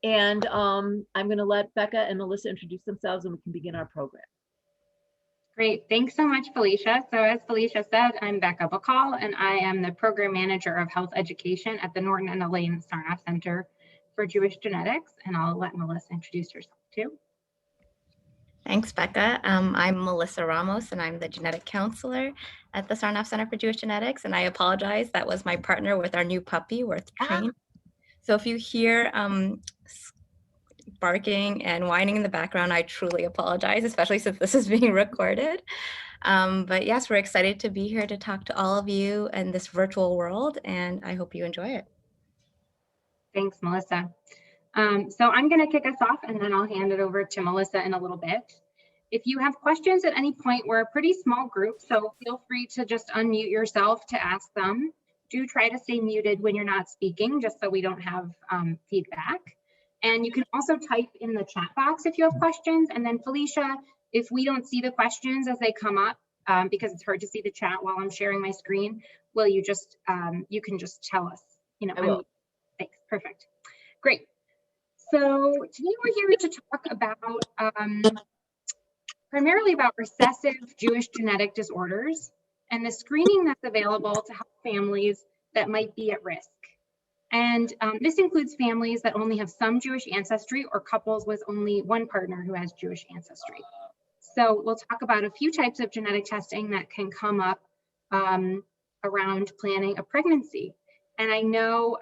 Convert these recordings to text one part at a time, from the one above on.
And I'm going to let Becca and Melissa introduce themselves and we can begin our program. Great, thanks so much, Felicia. So as Felicia said, I'm Becca Bacall, and I am the Program Manager of Health Education at the Norton and Elaine Sarnoff Center for Jewish Genetics, and I'll let Melissa introduce herself too. Thanks, Becca. I'm Melissa Ramos, and I'm the genetic counselor at the Sarnoff Center for Jewish Genetics. And I apologize, that was my partner with our new puppy, Worth Train. So if you hear barking and whining in the background, I truly apologize, especially since this is being recorded. But yes, we're excited to be here to talk to all of you in this virtual world, and I hope you enjoy it. Thanks, Melissa. So I'm going to kick us off, and then I'll hand it over to Melissa in a little bit. If you have questions at any point, we're a pretty small group, so feel free to just unmute yourself to ask them. Do try to stay muted when you're not speaking, just so we don't have feedback. And you can also type in the chat box if you have questions. And then Felicia, if we don't see the questions as they come up, because it's hard to see the chat while I'm sharing my screen, will you just, you can just tell us, you know. I will. Thanks, perfect. Great. So today we're here to talk about primarily about recessive Jewish genetic disorders and the screening that's available to help families that might be at risk. And this includes families that only have some Jewish ancestry or couples with only one partner who has Jewish ancestry. So we'll talk about a few types of genetic testing that can come up around planning a pregnancy. And I know,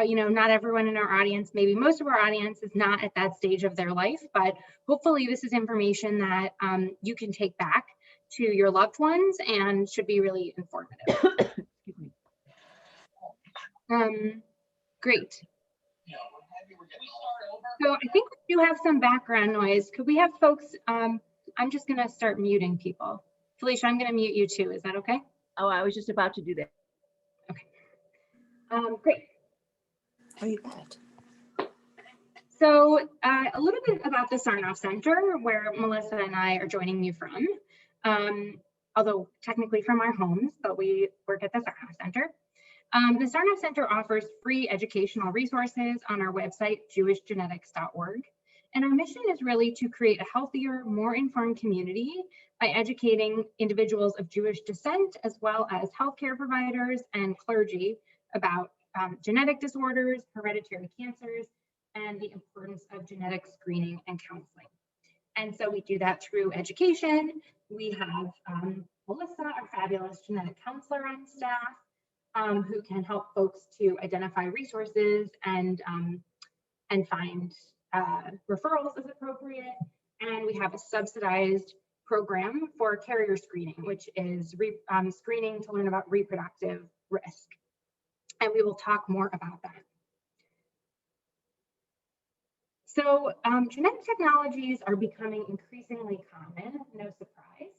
you know, not everyone in our audience, maybe most of our audience is not at that stage of their life, but hopefully this is information that you can take back to your loved ones and should be really informative. Great. So I think we do have some background noise. Could we have folks, I'm just gonna start muting people. Felicia, I'm gonna mute you too, is that okay? Oh, I was just about to do that. Okay. Great. Oh, you bet. So a little bit about the Sarnoff Center, where Melissa and I are joining you from, although technically from our homes, but we work at the Sarnoff Center. The Sarnoff Center offers free educational resources on our website, jewishgenetics.org. And our mission is really to create a healthier, more informed community by educating individuals of Jewish descent, as well as healthcare providers and clergy about genetic disorders, hereditary cancers, and the importance of genetic screening and counseling. And so we do that through education. We have Melissa, our fabulous genetic counselor, on staff, who can help folks to identify resources and find referrals as appropriate. And we have a subsidized program for carrier screening, which is screening to learn about reproductive risk. And we will talk more about that. So genetic technologies are becoming increasingly common, no surprise.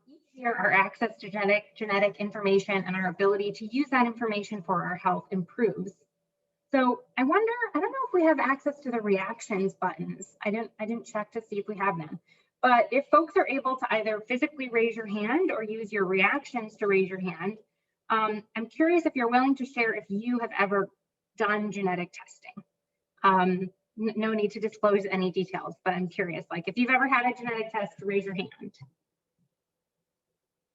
Each year, our access to genetic information and our ability to use that information for our health improves. So I don't know if we have access to the reactions buttons. I didn't check to see if we have them. But if folks are able to either physically raise your hand or use your reactions to raise your hand, I'm curious if you're willing to share if you have ever done genetic testing. No need to disclose any details, but I'm curious, like if you've ever had a genetic test, raise your hand.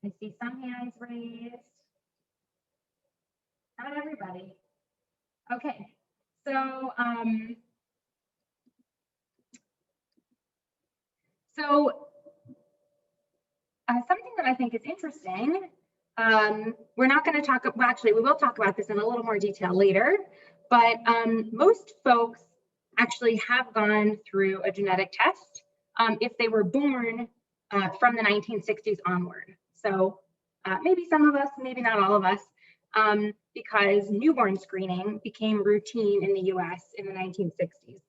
I see some hands raised. Not everybody. Okay, so something that I think is interesting, we're not going to talk, well, actually, we will talk about this in a little more detail later, but most folks actually have gone through a genetic test if they were born from the 1960s onward. So maybe some of us, maybe not all of us, because newborn screening became routine in the US in the 1960s.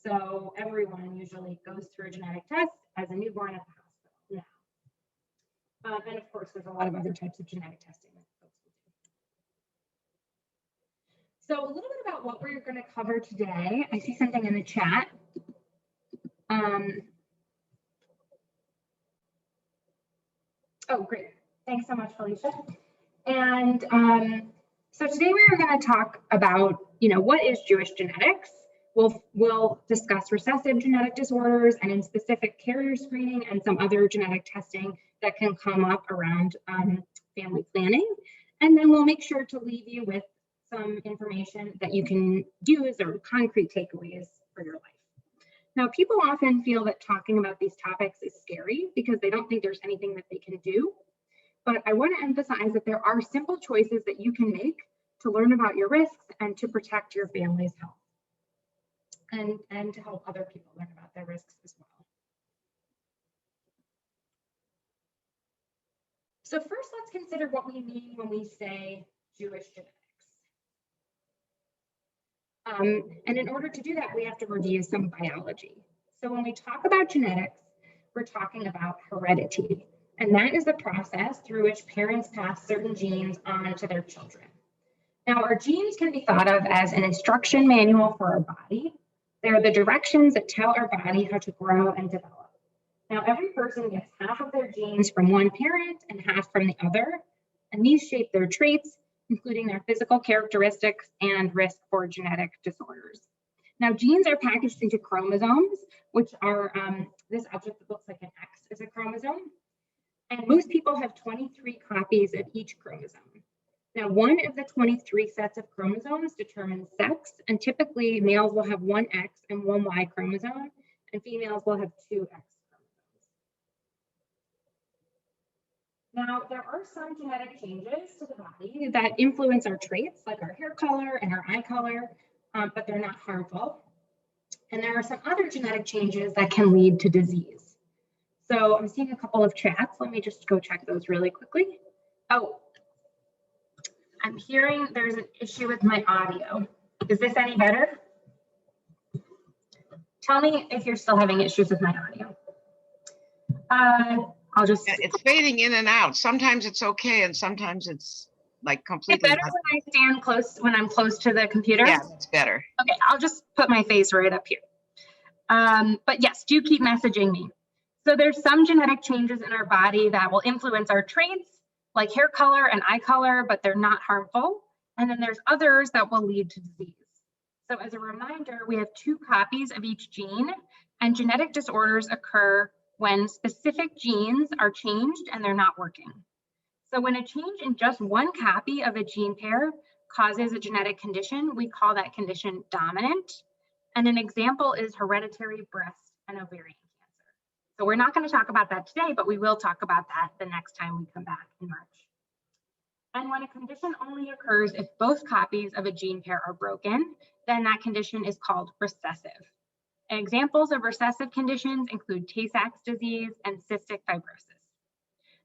So everyone usually goes through a genetic test as a newborn at the hospital now. And of course, there's a lot of other types of genetic testing that folks will do. So a little bit about what we're going to cover today. I see something in the chat. Oh, great. Thanks so much, Felicia. And so today we are going to talk about, what is Jewish genetics? We'll discuss recessive genetic disorders and in specific carrier screening and some other genetic testing that can come up around family planning. And then we'll make sure to leave you with some information that you can use or concrete takeaways for your life. Now, people often feel that talking about these topics is scary because they don't think there's anything that they can do. But I want to emphasize that there are simple choices that you can make to learn about your risks and to protect your family's health. And to help other people learn about their risks as well. So first, let's consider what we mean when we say Jewish genetics. And in order to do that, we have to review some biology. So when we talk about genetics, we're talking about heredity. And that is the process through which parents pass certain genes on to their children. Now, our genes can be thought of as an instruction manual for our body. They're the directions that tell our body how to grow and develop. Now, every person gets half of their genes from one parent and half from the other, and these shape their traits, including their physical characteristics and risk for genetic disorders. Now, genes are packaged into chromosomes, which are this object that looks like an X is a chromosome. And most people have 23 copies of each chromosome. Now, one of the 23 sets of chromosomes determines sex, and typically males will have one X and one Y chromosome, and females will have two X chromosomes. Now, there are some genetic changes to the body that influence our traits, like our hair color and our eye color, but they're not harmful. And there are some other genetic changes that can lead to disease. So I'm seeing a couple of chats. Let me just go check those really quickly. Oh, I'm hearing there's an issue with my audio. Is this any better? Tell me if you're still having issues with my audio. I'll just. It's fading in and out. Sometimes it's okay, and sometimes it's like completely. It's better when I stand close, when I'm close to the computer. Yeah, it's better. Okay, I'll just put my face right up here. But yes, do keep messaging me. So there's some genetic changes in our body that will influence our traits, like hair color and eye color, but they're not harmful. And then there's others that will lead to disease. So as a reminder, we have two copies of each gene, and genetic disorders occur when specific genes are changed and they're not working. So when a change in just one copy of a gene pair causes a genetic condition, we call that condition dominant. And an example is hereditary breast and ovarian cancer. So we're not going to talk about that today, but we will talk about that the next time we come back in March. And when a condition only occurs if both copies of a gene pair are broken, then that condition is called recessive. And examples of recessive conditions include Tay-Sachs disease and cystic fibrosis.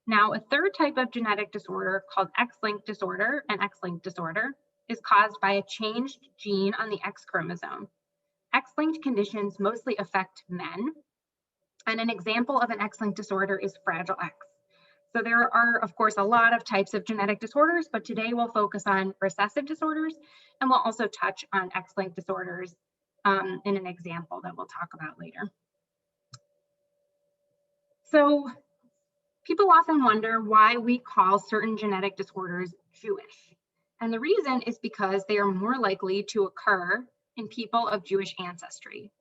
Now, a third type of genetic disorder called X-linked disorder, and X-linked disorder, is caused by a changed gene on the X chromosome. X-linked conditions mostly affect men, and an example of an X-linked disorder is Fragile X. So there are, of course, a lot of types of genetic disorders, but today we'll focus on recessive disorders, and we'll also touch on X-linked disorders in an example that we'll talk about later. So people often wonder why we call certain genetic disorders Jewish. And the reason is because they are more likely to occur in people of Jewish ancestry,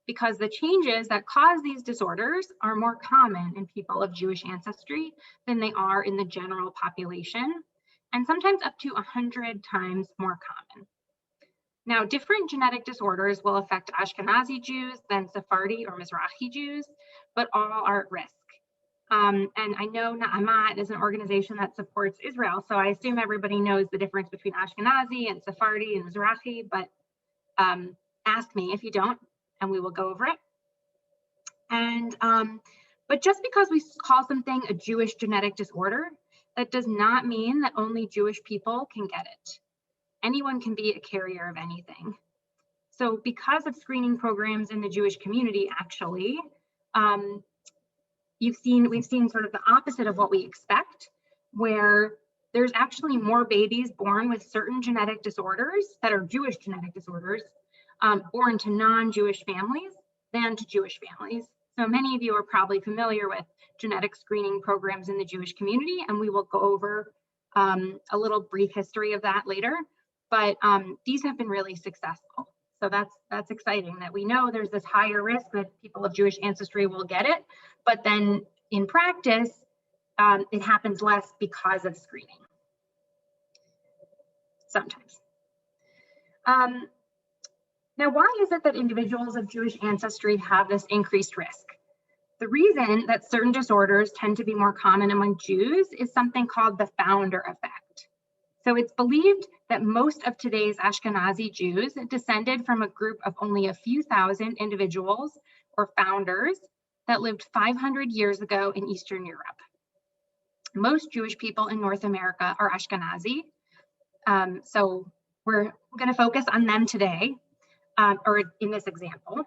because the changes that cause these disorders are more common in people of Jewish ancestry than they are in the general population, and sometimes up to 100 times more common. Now, different genetic disorders will affect Ashkenazi Jews than Sephardi or Mizrahi Jews, but all are at risk. And I know Na'amat is an organization that supports Israel, so I assume everybody knows the difference between Ashkenazi and Sephardi and Mizrahi, but ask me if you don't, and we will go over it. And but just because we call something a Jewish genetic disorder, that does not mean that only Jewish people can get it. Anyone can be a carrier of anything. So because of screening programs in the Jewish community, actually, we've seen sort of the opposite of what we expect, where there's actually more babies born with certain genetic disorders that are Jewish genetic disorders born to non-Jewish families than to Jewish families. So many of you are probably familiar with genetic screening programs in the Jewish community, and we will go over a little brief history of that later. But these have been really successful. So that's exciting that we know there's this higher risk that people of Jewish ancestry will get it, but then in practice, it happens less because of screening. Sometimes. Now, why is it that individuals of Jewish ancestry have this increased risk? The reason that certain disorders tend to be more common among Jews is something called the founder effect. So it's believed that most of today's Ashkenazi Jews descended from a group of only a few thousand individuals or founders that lived 500 years ago in Eastern Europe. Most Jewish people in North America are Ashkenazi. So we're going to focus on them today, or in this example.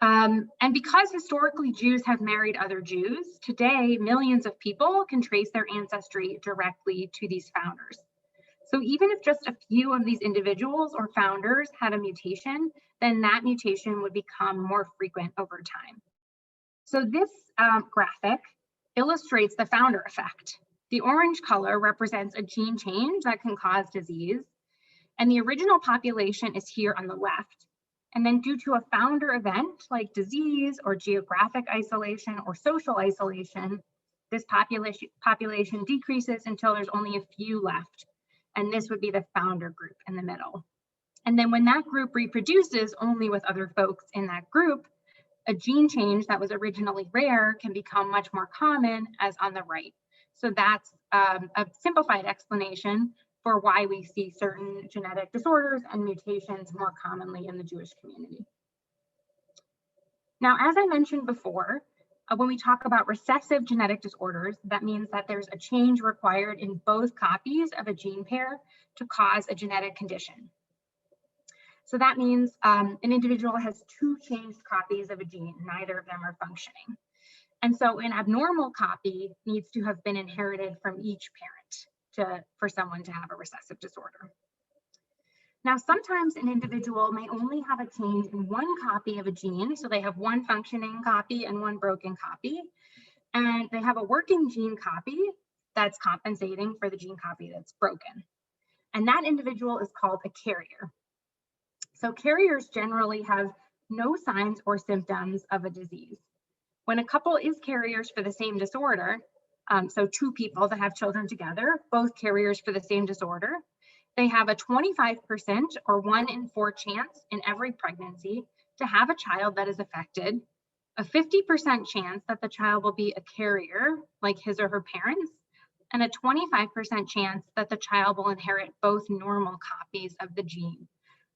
And because historically Jews have married other Jews, today millions of people can trace their ancestry directly to these founders. So even if just a few of these individuals or founders had a mutation, then that mutation would become more frequent over time. So this graphic illustrates the founder effect. The orange color represents a gene change that can cause disease, and the original population is here on the left. And then due to a founder event like disease or geographic isolation or social isolation, this population decreases until there's only a few left. And this would be the founder group in the middle. And then when that group reproduces only with other folks in that group, a gene change that was originally rare can become much more common, as on the right. So that's a simplified explanation for why we see certain genetic disorders and mutations more commonly in the Jewish community. Now, as I mentioned before, when we talk about recessive genetic disorders, that means that there's a change required in both copies of a gene pair to cause a genetic condition. So that means an individual has two changed copies of a gene, neither of them are functioning. And so an abnormal copy needs to have been inherited from each parent for someone to have a recessive disorder. Now, sometimes an individual may only have a change in one copy of a gene, so they have one functioning copy and one broken copy, and they have a working gene copy that's compensating for the gene copy that's broken. And that individual is called a carrier. So carriers generally have no signs or symptoms of a disease. When a couple is carriers for the same disorder, so two people that have children together, both carriers for the same disorder, they have a 25% or 1 in 4 chance in every pregnancy to have a child that is affected, a 50% chance that the child will be a carrier, like his or her parents, and a 25% chance that the child will inherit both normal copies of the gene.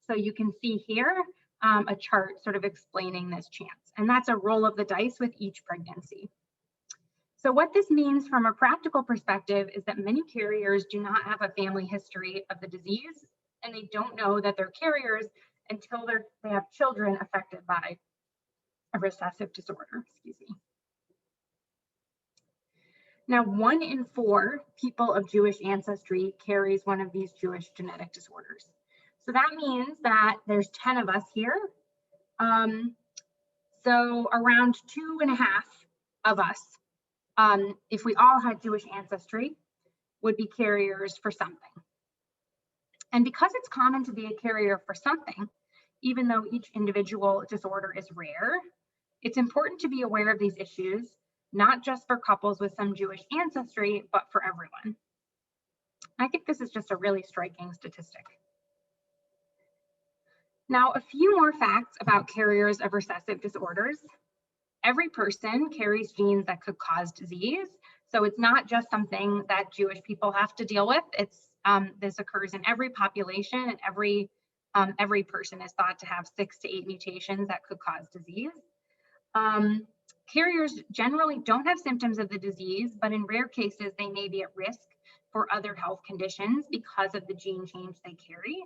So you can see here a chart sort of explaining this chance, and that's a roll of the dice with each pregnancy. So what this means from a practical perspective is that many carriers do not have a family history of the disease, and they don't know that they're carriers until they have children affected by a recessive disorder, excuse me. Now, 1 in 4 people of Jewish ancestry carries one of these Jewish genetic disorders. So that means that there's 10 of us here. So around 2.5 of us, if we all had Jewish ancestry, would be carriers for something. And because it's common to be a carrier for something, even though each individual disorder is rare, it's important to be aware of these issues, not just for couples with some Jewish ancestry, but for everyone. I think this is just a really striking statistic. Now, a few more facts about carriers of recessive disorders. Every person carries genes that could cause disease. So it's not just something that Jewish people have to deal with. This occurs in every population, and every person is thought to have 6 to 8 mutations that could cause disease. Carriers generally don't have symptoms of the disease, but in rare cases, they may be at risk for other health conditions because of the gene change they carry.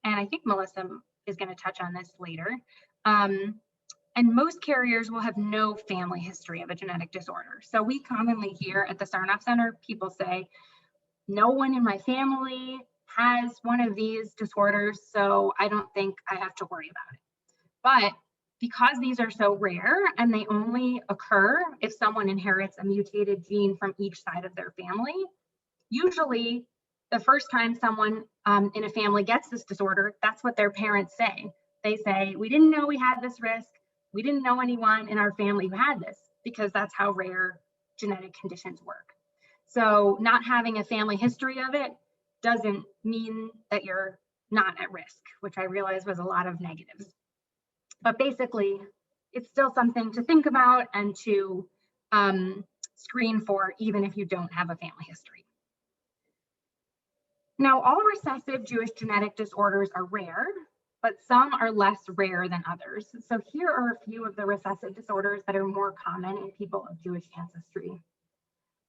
And I think Melissa is going to touch on this later. And most carriers will have no family history of a genetic disorder. So we commonly hear at the Sarnoff Center, people say, no one in my family has one of these disorders, so I don't think I have to worry about it. But because these are so rare and they only occur if someone inherits a mutated gene from each side of their family, usually the first time someone in a family gets this disorder, that's what their parents say. They say, we didn't know we had this risk. We didn't know anyone in our family who had this, because that's how rare genetic conditions work. So not having a family history of it doesn't mean that you're not at risk, which I realized was a lot of negatives. But basically, it's still something to think about and to screen for, even if you don't have a family history. Now, all recessive Jewish genetic disorders are rare, but some are less rare than others. So here are a few of the recessive disorders that are more common in people of Jewish ancestry.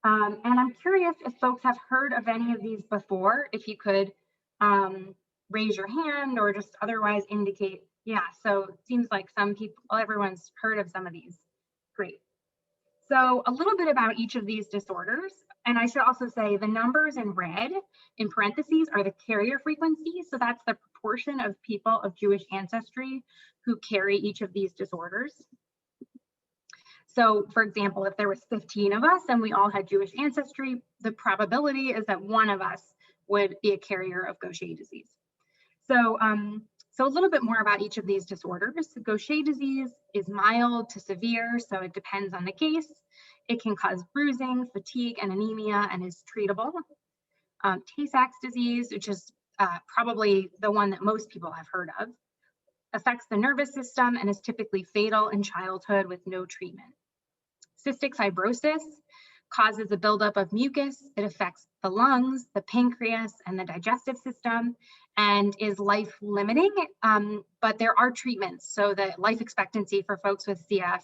And I'm curious if folks have heard of any of these before, if you could raise your hand or just otherwise indicate. Yeah, so it seems like some people, everyone's heard of some of these. Great. So a little bit about each of these disorders. And I should also say the numbers in red in parentheses are the carrier frequency. So that's the proportion of people of Jewish ancestry who carry each of these disorders. So for example, if there was 15 of us and we all had Jewish ancestry, the probability is that one of us would be a carrier of Gaucher disease. So, so a little bit more about each of these disorders. Gaucher disease is mild to severe, so it depends on the case. It can cause bruising, fatigue, and anemia, and is treatable. Tay-Sachs disease, which is probably the one that most people have heard of, affects the nervous system and is typically fatal in childhood with no treatment. Cystic fibrosis causes a buildup of mucus. It affects the lungs, the pancreas, and the digestive system, and is life limiting, but there are treatments. So the life expectancy for folks with CF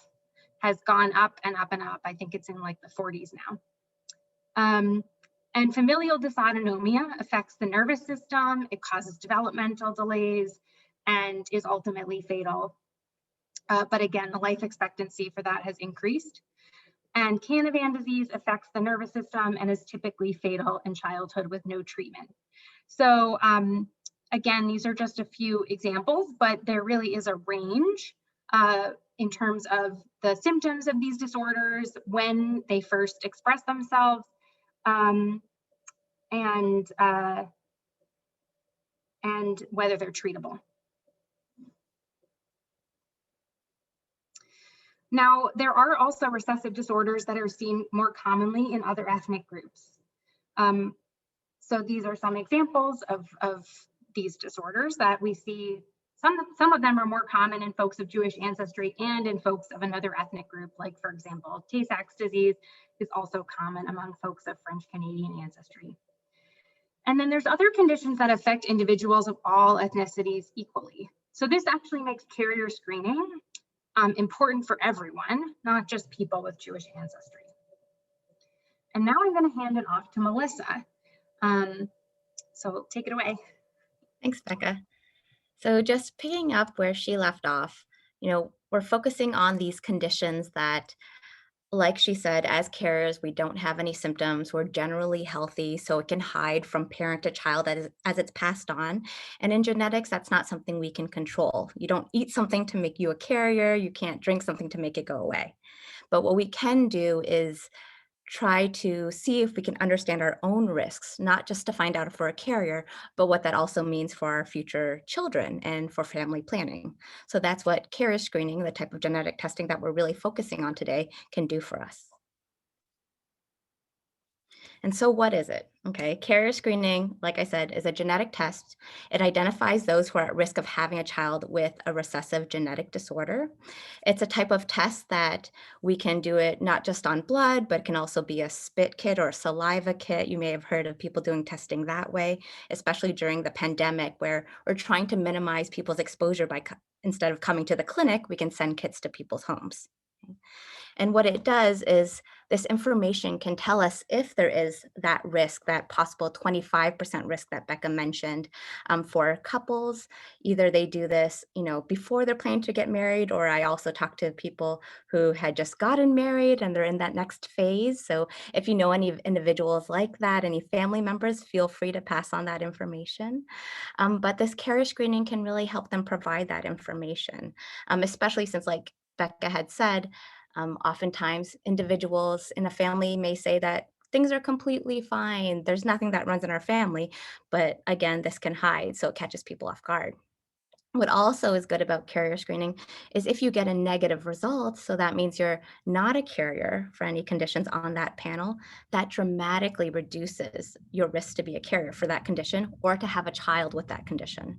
has gone up and up and up. I think it's in like the 40s now. And familial dysautonomia affects the nervous system. It causes developmental delays and is ultimately fatal. But again, the life expectancy for that has increased. And Canavan disease affects the nervous system and is typically fatal in childhood with no treatment. So again, these are just a few examples, but there really is a range in terms of the symptoms of these disorders, when they first express themselves, and whether they're treatable. Now, there are also recessive disorders that are seen more commonly in other ethnic groups. So these are some examples of these disorders that we see. Some of them are more common in folks of Jewish ancestry and in folks of another ethnic group, like for example, Tay-Sachs disease is also common among folks of French Canadian ancestry. And then there's other conditions that affect individuals of all ethnicities equally. So this actually makes carrier screening important for everyone, not just people with Jewish ancestry. And now I'm going to hand it off to Melissa. So take it away. Thanks, Becca. So just picking up where she left off, we're focusing on these conditions that, like she said, as carriers, we don't have any symptoms. We're generally healthy, so it can hide from parent to child as it's passed on. And in genetics, that's not something we can control. You don't eat something to make you a carrier. You can't drink something to make it go away. But what we can do is try to see if we can understand our own risks, not just to find out if we're a carrier, but what that also means for our future children and for family planning. So that's what carrier screening, the type of genetic testing that we're really focusing on today, can do for us. And so what is it? Okay, carrier screening, like I said, is a genetic test. It identifies those who are at risk of having a child with a recessive genetic disorder. It's a type of test that we can do it not just on blood, but can also be a spit kit or a saliva kit. You may have heard of people doing testing that way, especially during the pandemic, where we're trying to minimize people's exposure by, instead of coming to the clinic, we can send kits to people's homes. And what it does is this information can tell us if there is that risk, that possible 25% risk that Becca mentioned for couples. Either they do this, before they're planning to get married, or I also talk to people who had just gotten married and they're in that next phase. So if you know any individuals like that, any family members, feel free to pass on that information. But this carrier screening can really help them provide that information, especially since, like Becca had said, oftentimes individuals in a family may say that things are completely fine. There's nothing that runs in our family, but again, this can hide, so it catches people off guard. What also is good about carrier screening is if you get a negative result, so that means you're not a carrier for any conditions on that panel, that dramatically reduces your risk to be a carrier for that condition or to have a child with that condition.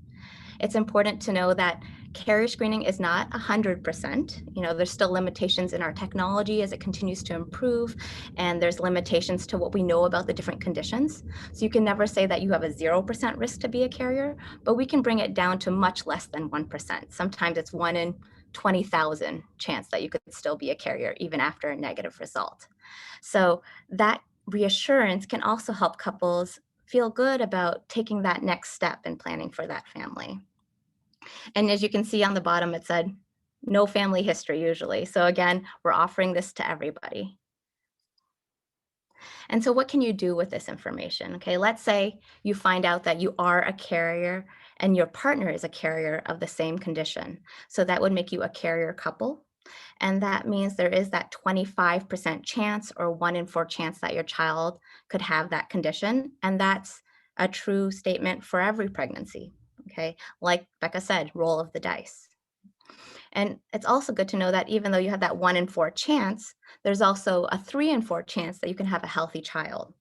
It's important to know that carrier screening is not 100%. You know, there's still limitations in our technology as it continues to improve, and there's limitations to what we know about the different conditions. So you can never say that you have a 0% risk to be a carrier, but we can bring it down to much less than 1%. Sometimes it's 1 in 20,000 chance that you could still be a carrier even after a negative result. So that reassurance can also help couples feel good about taking that next step in planning for that family. And as you can see on the bottom, it said no family history usually. So again, we're offering this to everybody. And so what can you do with this information? Okay, let's say you find out that you are a carrier and your partner is a carrier of the same condition. So that would make you a carrier couple. And that means there is that 25% chance or 1 in 4 chance that your child could have that condition. And that's a true statement for every pregnancy. Okay, like Becca said, roll of the dice. And it's also good to know that even though you have that 1 in 4 chance, there's also a 3 in 4 chance that you can have a healthy child.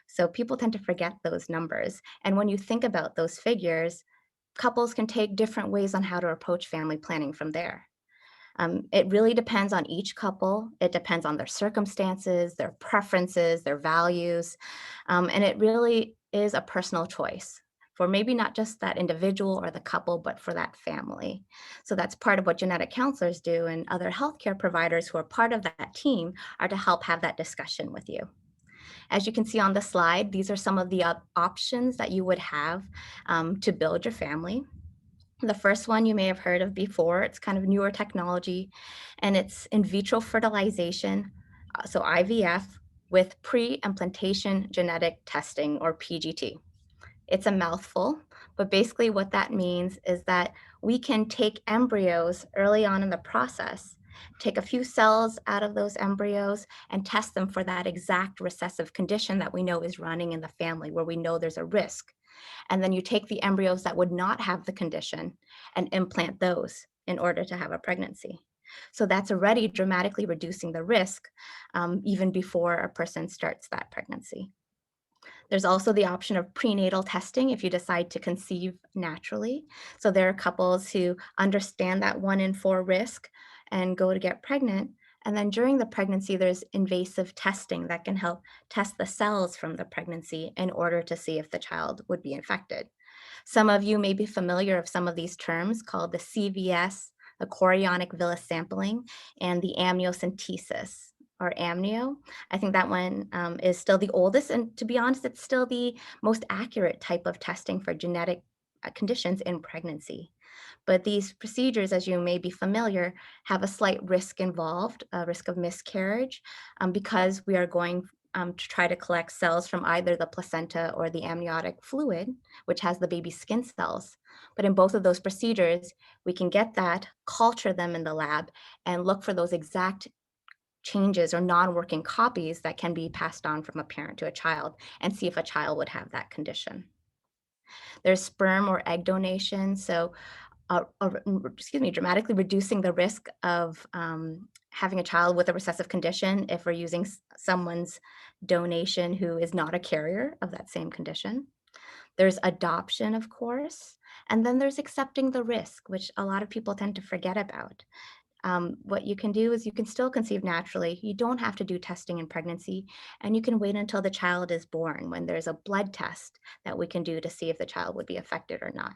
So people tend to forget those numbers. And when you think about those figures, couples can take different ways on how to approach family planning from there. It really depends on each couple. It depends on their circumstances, their preferences, their values. And it really is a personal choice for maybe not just that individual or the couple, but for that family. So that's part of what genetic counselors do, and other healthcare providers who are part of that team are to help have that discussion with you. As you can see on the slide, these are some of the options that you would have to build your family. The first one you may have heard of before. It's kind of newer technology, and it's in vitro fertilization, so IVF, with pre-implantation genetic testing, or PGT. It's a mouthful, but basically what that means is that we can take embryos early on in the process, take a few cells out of those embryos and test them for that exact recessive condition that we know is running in the family, where we know there's a risk. And then you take the embryos that would not have the condition and implant those in order to have a pregnancy. So that's already dramatically reducing the risk even before a person starts that pregnancy. There's also the option of prenatal testing if you decide to conceive naturally. So there are couples who understand that 1 in 4 risk and go to get pregnant. And then during the pregnancy, there's invasive testing that can help test the cells from the pregnancy in order to see if the child would be infected. Some of you may be familiar of some of these terms called the CVS, the chorionic villus sampling, and the amniocentesis, or amnio. I think that one is still the oldest, and to be honest, it's still the most accurate type of testing for genetic conditions in pregnancy. But these procedures, as you may be familiar, have a slight risk involved, a risk of miscarriage, because we are going to try to collect cells from either the placenta or the amniotic fluid, which has the baby's skin cells. But in both of those procedures, we can get that, culture them in the lab, and look for those exact changes or non-working copies that can be passed on from a parent to a child, and see if a child would have that condition. There's sperm or egg donation. So dramatically reducing the risk of having a child with a recessive condition if we're using someone's donation who is not a carrier of that same condition. There's adoption, of course, and then there's accepting the risk, which a lot of people tend to forget about. What you can do is you can still conceive naturally. You don't have to do testing in pregnancy, and you can wait until the child is born, when there's a blood test that we can do to see if the child would be affected or not.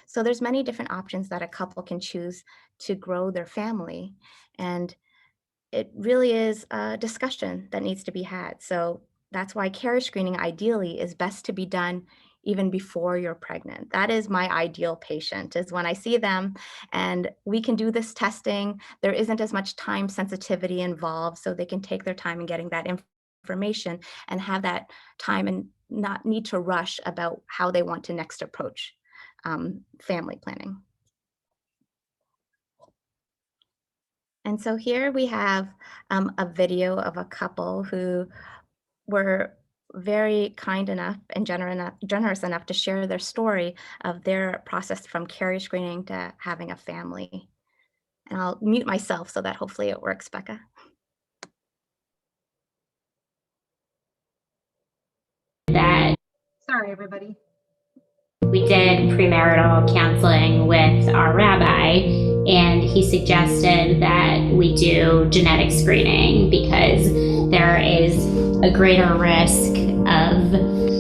So there's many different options that a couple can choose to grow their family. And it really is a discussion that needs to be had. So that's why carrier screening ideally is best to be done even before you're pregnant. That is my ideal patient, is when I see them and we can do this testing. There isn't as much time sensitivity involved, so they can take their time in getting that information and have that time and not need to rush about how they want to next approach family planning. And so here we have a video of a couple who were very kind enough and generous enough to share their story of their process from carrier screening to having a family. And I'll mute myself so that hopefully it works, Becca. That Sorry, everybody. we did premarital counseling with our rabbi, and he suggested that we do genetic screening because there is a greater risk of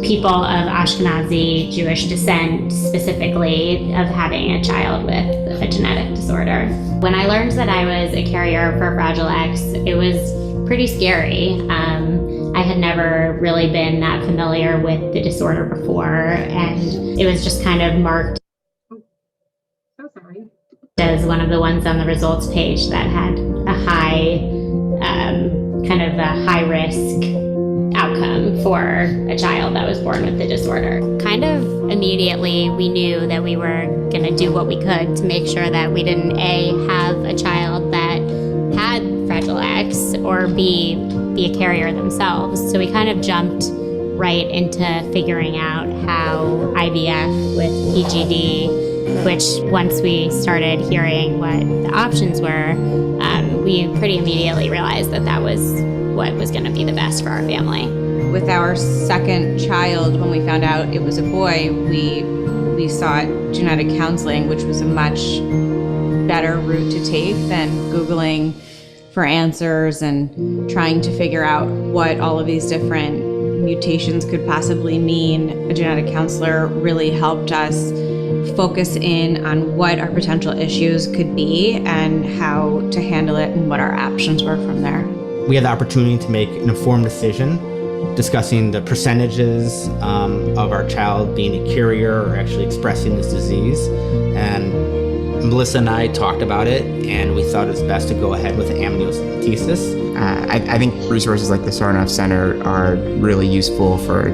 people of Ashkenazi Jewish descent, specifically, of having a child with a genetic disorder. When I learned that I was a carrier for Fragile X, it was pretty scary. I had never really been that familiar with the disorder before, and it was just kind of marked So sorry. as one of the ones on the results page that had a high, kind of a high risk outcome for a child that was born with the disorder. Kind of immediately, we knew that we were going to do what we could to make sure that we didn't A, have a child that had Fragile X, or B, be a carrier themselves. So we kind of jumped right into figuring out how IVF with PGD, which once we started hearing what the options were, we pretty immediately realized that that was what was going to be the best for our family. With our second child, when we found out it was a boy, we sought genetic counseling, which was a much better route to take than Googling for answers and trying to figure out what all of these different mutations could possibly mean. A genetic counselor really helped us focus in on what our potential issues could be and how to handle it and what our options were from there. We had the opportunity to make an informed decision, discussing the percentages of our child being a carrier or actually expressing this disease. And Melissa and I talked about it, and we thought it was best to go ahead with amniocentesis. I think resources like the Sarnoff Center are really useful for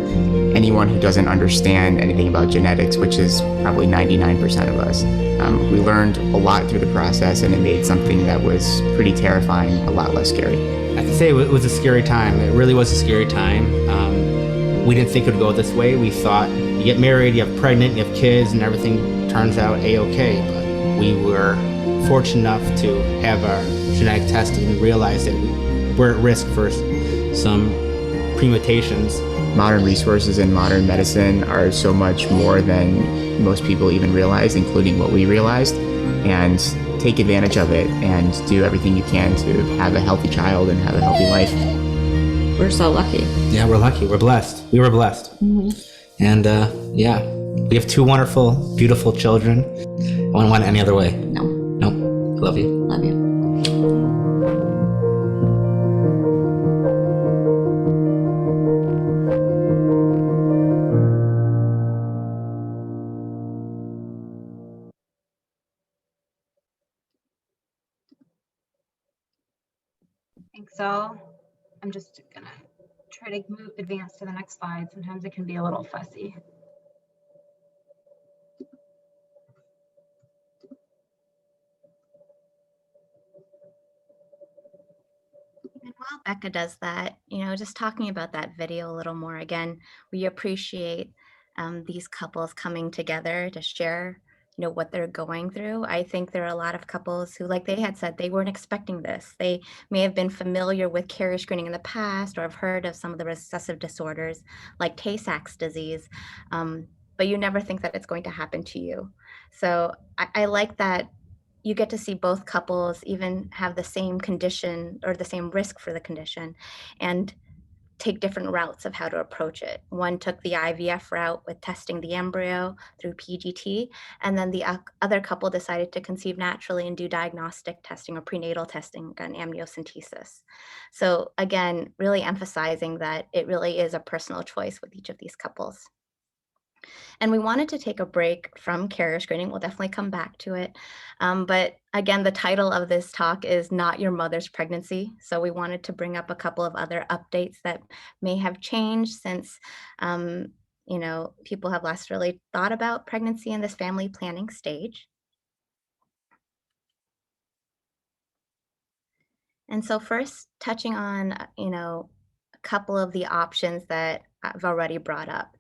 anyone who doesn't understand anything about genetics, which is probably 99% of us. We learned a lot through the process, and it made something that was pretty terrifying a lot less scary. I have to say it was a scary time. It really was a scary time. We didn't think it would go this way. We thought you get married, you have pregnant, you have kids, and everything turns out A-okay. But we were fortunate enough to have our genetic testing and realize that we're at risk for some premutations. Modern resources in modern medicine are so much more than most people even realize, including what we realized. And take advantage of it and do everything you can to have a healthy child and have a healthy life. We're so lucky. Yeah, we're lucky. We're blessed. We were blessed. Mm-hmm. And yeah, we have two wonderful, beautiful children. I wouldn't want it any other way. No. Nope. I love you. Love you. Thanks all. I'm just gonna try to advance to the next slide. Sometimes it can be a little fussy. And while Becca does that, just talking about that video a little more, again, we appreciate these couples coming together to share, what they're going through. I think there are a lot of couples who, like they had said, they weren't expecting this. They may have been familiar with carrier screening in the past or have heard of some of the recessive disorders like Tay-Sachs disease, but you never think that it's going to happen to you. So I like that you get to see both couples even have the same condition or the same risk for the condition and take different routes of how to approach it. One took the IVF route with testing the embryo through PGT, and then the other couple decided to conceive naturally and do diagnostic testing or prenatal testing on amniocentesis. So again, really emphasizing that it really is a personal choice with each of these couples. And we wanted to take a break from carrier screening. We'll definitely come back to it. But again, the title of this talk is Not Your Mother's Pregnancy. So we wanted to bring up a couple of other updates that may have changed since people have less really thought about pregnancy in this family planning stage. And so first, touching on, a couple of the options that I've already brought up.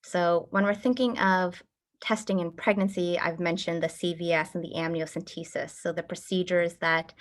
So when we're thinking of testing in pregnancy, I've mentioned the CVS and the amniocentesis. So the procedures that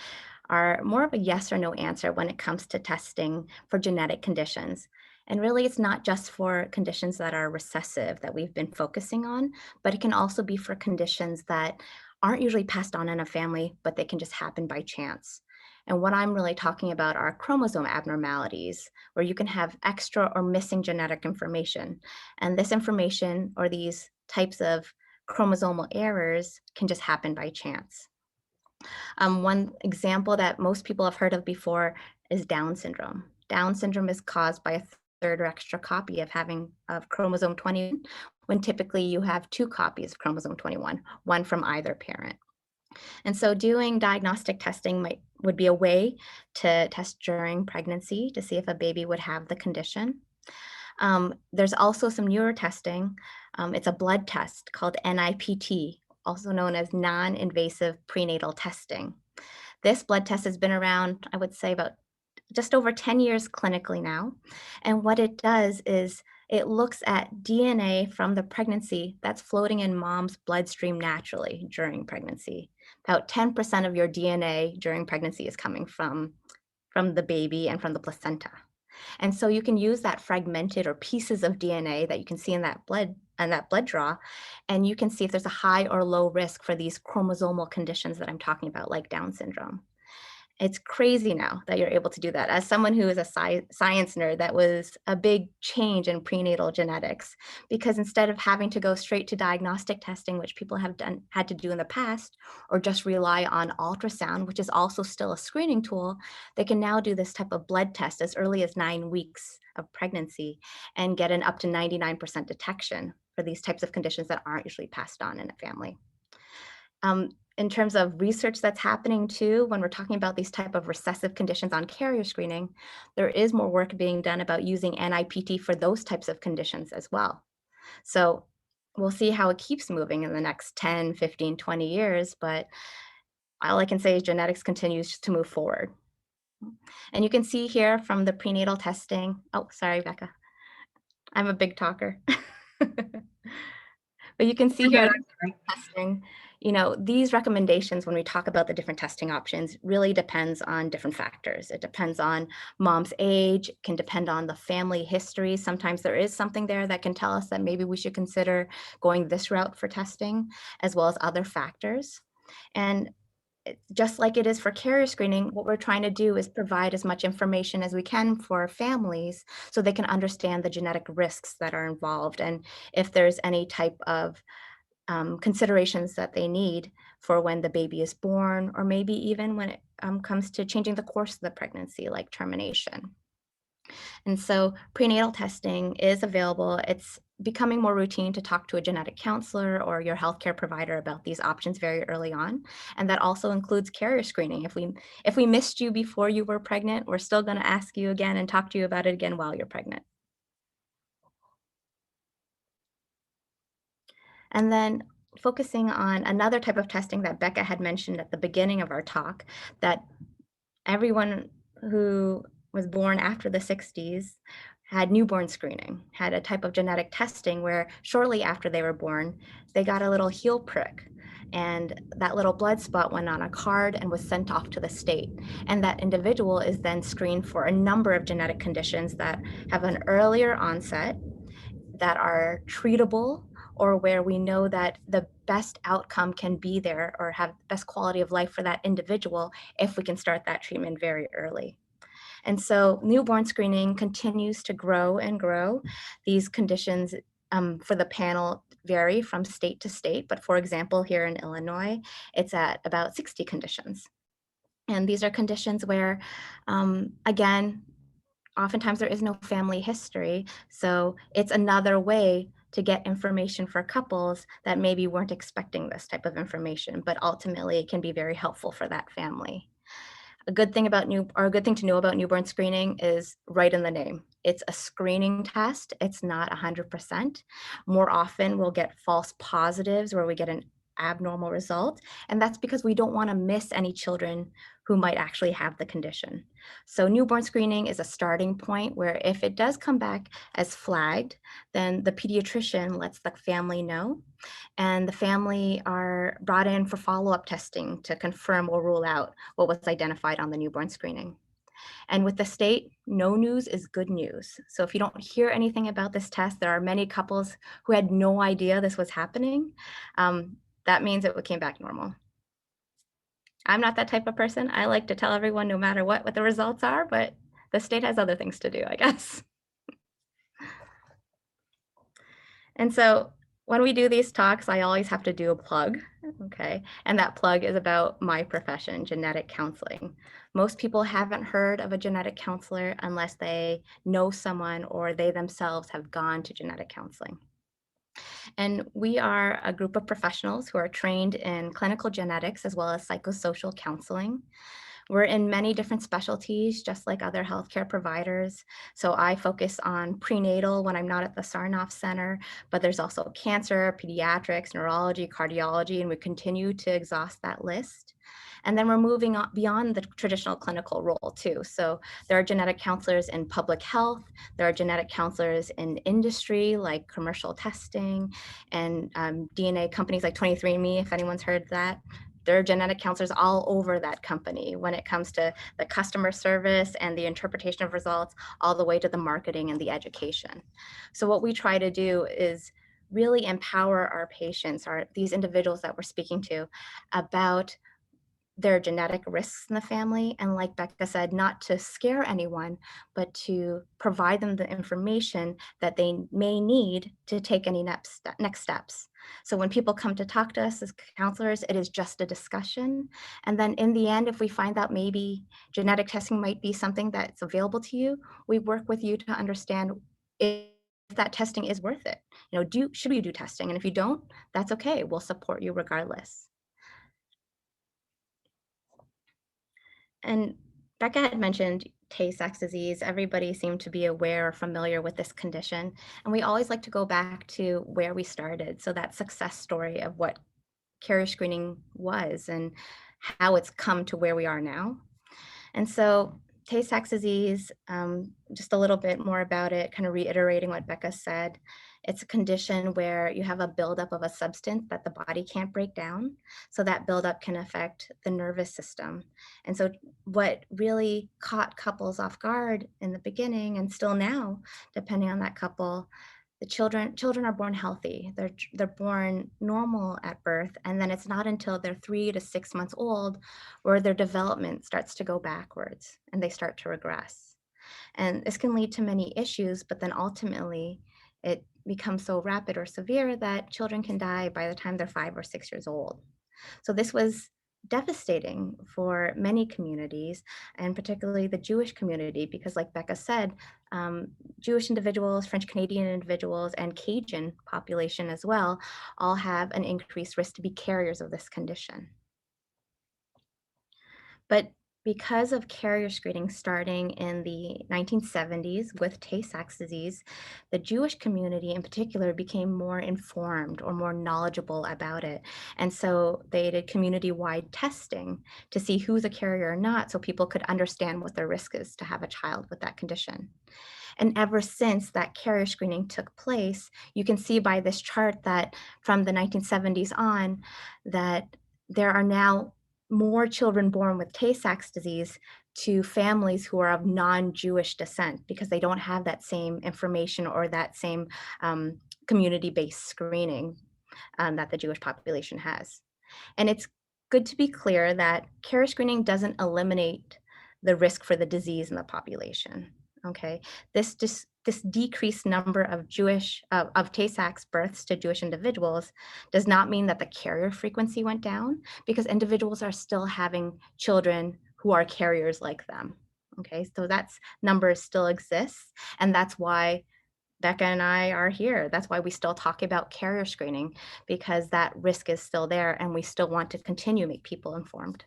are more of a yes or no answer when it comes to testing for genetic conditions. And really, it's not just for conditions that are recessive that we've been focusing on, but it can also be for conditions that aren't usually passed on in a family, but they can just happen by chance. And what I'm really talking about are chromosome abnormalities, where you can have extra or missing genetic information. And this information or these types of chromosomal errors can just happen by chance. One example that most people have heard of before is Down syndrome. Down syndrome is caused by a third or extra copy of chromosome 20, when typically you have 2 copies of chromosome 21, one from either parent. And so doing diagnostic testing would be a way to test during pregnancy to see if a baby would have the condition. There's also some newer testing. It's a blood test called NIPT, also known as non-invasive prenatal testing. This blood test has been around, I would say, about just over 10 years clinically now. And what it does is it looks at DNA from the pregnancy that's floating in mom's bloodstream naturally during pregnancy. About 10% of your DNA during pregnancy is coming from the baby and from the placenta. And so you can use that fragmented or pieces of DNA that you can see in that blood draw, and you can see if there's a high or low risk for these chromosomal conditions that I'm talking about, like Down syndrome. It's crazy now that you're able to do that. As someone who is a science nerd, that was a big change in prenatal genetics, because instead of having to go straight to diagnostic testing, which people have had to do in the past, or just rely on ultrasound, which is also still a screening tool, they can now do this type of blood test as early as 9 weeks of pregnancy and get an up to 99% detection for these types of conditions that aren't usually passed on in a family. In terms of research that's happening too, when we're talking about these type of recessive conditions on carrier screening, there is more work being done about using NIPT for those types of conditions as well. So we'll see how it keeps moving in the next 10, 15, 20 years, but all I can say is genetics continues to move forward. And you can see here from the prenatal testing, oh, sorry, Becca. I'm a big talker. But you can see here testing, these recommendations when we talk about the different testing options really depends on different factors. It depends on mom's age, it can depend on the family history. Sometimes there is something there that can tell us that maybe we should consider going this route for testing, as well as other factors. And just like it is for carrier screening, what we're trying to do is provide as much information as we can for families so they can understand the genetic risks that are involved and if there's any type of considerations that they need for when the baby is born, or maybe even when it comes to changing the course of the pregnancy, like termination. And so prenatal testing is available. It's becoming more routine to talk to a genetic counselor or your healthcare provider about these options very early on. And that also includes carrier screening. If we missed you before you were pregnant, we're still going to ask you again and talk to you about it again while you're pregnant. And then focusing on another type of testing that Becca had mentioned at the beginning of our talk, that everyone who was born after the 60s had newborn screening, had a type of genetic testing where shortly after they were born, they got a little heel prick. And that little blood spot went on a card and was sent off to the state. And that individual is then screened for a number of genetic conditions that have an earlier onset, that are treatable, or where we know that the best outcome can be there or have the best quality of life for that individual if we can start that treatment very early. And so newborn screening continues to grow and grow. These conditions for the panel vary from state to state, but for example, here in Illinois, it's at about 60 conditions. And these are conditions where, again, oftentimes there is no family history. So it's another way to get information for couples that maybe weren't expecting this type of information, but ultimately it can be very helpful for that family. A good thing to know about newborn screening is right in the name. It's a screening test. It's not 100%. More often we'll get false positives where we get abnormal result. And that's because we don't want to miss any children who might actually have the condition. So newborn screening is a starting point where if it does come back as flagged, then the pediatrician lets the family know, and the family are brought in for follow-up testing to confirm or rule out what was identified on the newborn screening. And with the state, no news is good news. So if you don't hear anything about this test, there are many couples who had no idea this was happening. That means it came back normal. I'm not that type of person. I like to tell everyone no matter what the results are, but the state has other things to do, I guess. And so when we do these talks, I always have to do a plug, okay? And that plug is about my profession, genetic counseling. Most people haven't heard of a genetic counselor unless they know someone or they themselves have gone to genetic counseling. And we are a group of professionals who are trained in clinical genetics as well as psychosocial counseling. We're in many different specialties, just like other healthcare providers. So I focus on prenatal when I'm not at the Sarnoff Center, but there's also cancer, pediatrics, neurology, cardiology, and we continue to exhaust that list. And then we're moving on beyond the traditional clinical role too. So there are genetic counselors in public health, there are genetic counselors in industry like commercial testing and DNA companies like 23andMe, if anyone's heard that. There are genetic counselors all over that company when it comes to the customer service and the interpretation of results, all the way to the marketing and the education. So what we try to do is really empower our patients, these individuals that we're speaking to, about their genetic risks in the family. And like Becca said, not to scare anyone, but to provide them the information that they may need to take any next steps. So when people come to talk to us as counselors, it is just a discussion. And then in the end, if we find out maybe genetic testing might be something that's available to you, we work with you to understand if that testing is worth it. You know, should you do testing? And if you don't, that's okay. We'll support you regardless. And Becca had mentioned Tay-Sachs disease. Everybody seemed to be aware or familiar with this condition. And we always like to go back to where we started. So that success story of what carrier screening was and how it's come to where we are now. And so Tay-Sachs disease, just a little bit more about it, kind of reiterating what Becca said. It's a condition where you have a buildup of a substance that the body can't break down. So that buildup can affect the nervous system. And so what really caught couples off guard in the beginning, and still now, depending on that couple, the children are born healthy. They're born normal at birth, and then it's not until they're 3 to 6 months old where their development starts to go backwards and they start to regress. And this can lead to many issues, but then ultimately it becomes so rapid or severe that children can die by the time they're 5 or 6 years old. So this was devastating for many communities, and particularly the Jewish community, because like Becca said, Jewish individuals, French Canadian individuals, and Cajun population as well, all have an increased risk to be carriers of this condition. But because of carrier screening starting in the 1970s with Tay-Sachs disease, the Jewish community in particular became more informed or more knowledgeable about it. And so they did community-wide testing to see who's a carrier or not, so people could understand what their risk is to have a child with that condition. And ever since that carrier screening took place, you can see by this chart that from the 1970s on, that there are now more children born with Tay-Sachs disease to families who are of non-Jewish descent, because they don't have that same information or that same community-based screening that the Jewish population has. And it's good to be clear that carrier screening doesn't eliminate the risk for the disease in the population. Okay, this decreased number of Tay-Sachs births to Jewish individuals does not mean that the carrier frequency went down, because individuals are still having children who are carriers like them. Okay, so that number still exists, and that's why Becca and I are here. That's why we still talk about carrier screening, because that risk is still there, and we still want to continue to make people informed.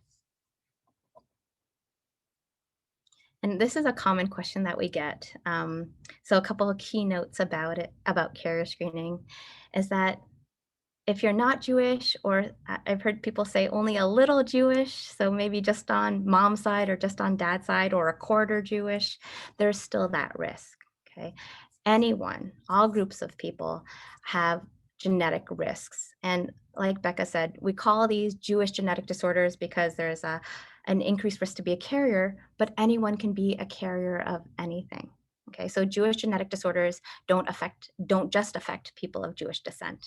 And this is a common question that we get. So a couple of key notes about carrier screening is that if you're not Jewish, or I've heard people say only a little Jewish, so maybe just on mom's side or just on dad's side or a quarter Jewish, there's still that risk, okay? Anyone, all groups of people have genetic risks. And like Becca said, we call these Jewish genetic disorders because there's an increased risk to be a carrier, but anyone can be a carrier of anything. Okay, so Jewish genetic disorders don't just affect people of Jewish descent.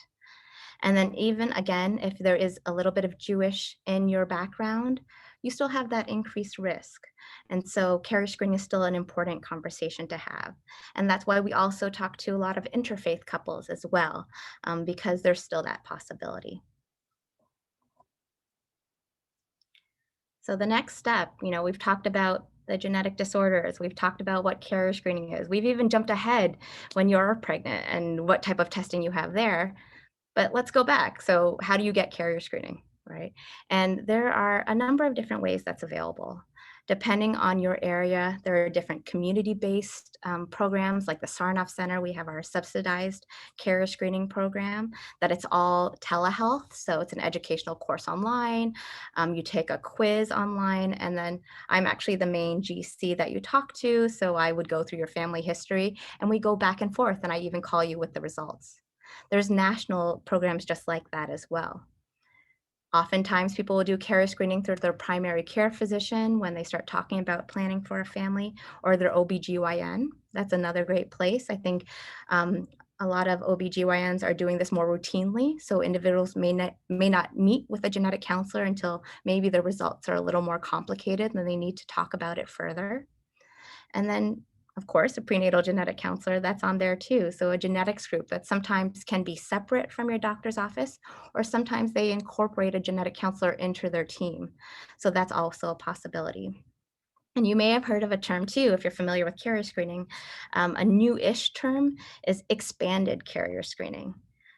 And then even again, if there is a little bit of Jewish in your background, you still have that increased risk. And so carrier screening is still an important conversation to have. And that's why we also talk to a lot of interfaith couples as well, because there's still that possibility. So the next step, we've talked about the genetic disorders. We've talked about what carrier screening is. We've even jumped ahead when you're pregnant and what type of testing you have there. But let's go back. So how do you get carrier screening, right? And there are a number of different ways that's available. Depending on your area, there are different community-based programs like the Sarnoff Center. We have our subsidized carrier screening program that it's all telehealth. So it's an educational course online. You take a quiz online, and then I'm actually the main GC that you talk to. So I would go through your family history and we go back and forth, and I even call you with the results. There's national programs just like that as well. Oftentimes people will do carrier screening through their primary care physician when they start talking about planning for a family, or their OBGYN. That's another great place. I think a lot of OBGYNs are doing this more routinely. So individuals may not meet with a genetic counselor until maybe the results are a little more complicated and they need to talk about it further. And then of course, a prenatal genetic counselor, that's on there too. So a genetics group that sometimes can be separate from your doctor's office, or sometimes they incorporate a genetic counselor into their team. So that's also a possibility. And you may have heard of a term too, if you're familiar with carrier screening. A new-ish term is expanded carrier screening.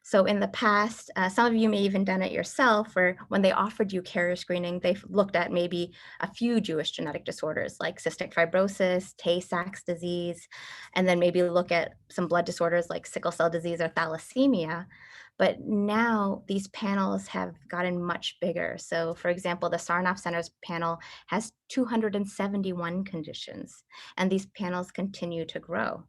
So in the past, some of you may even done it yourself, where when they offered you carrier screening, they've looked at maybe a few Jewish genetic disorders like cystic fibrosis, Tay-Sachs disease, and then maybe look at some blood disorders like sickle cell disease or thalassemia. But now these panels have gotten much bigger. So for example, the Sarnoff Center's panel has 271 conditions, and these panels continue to grow.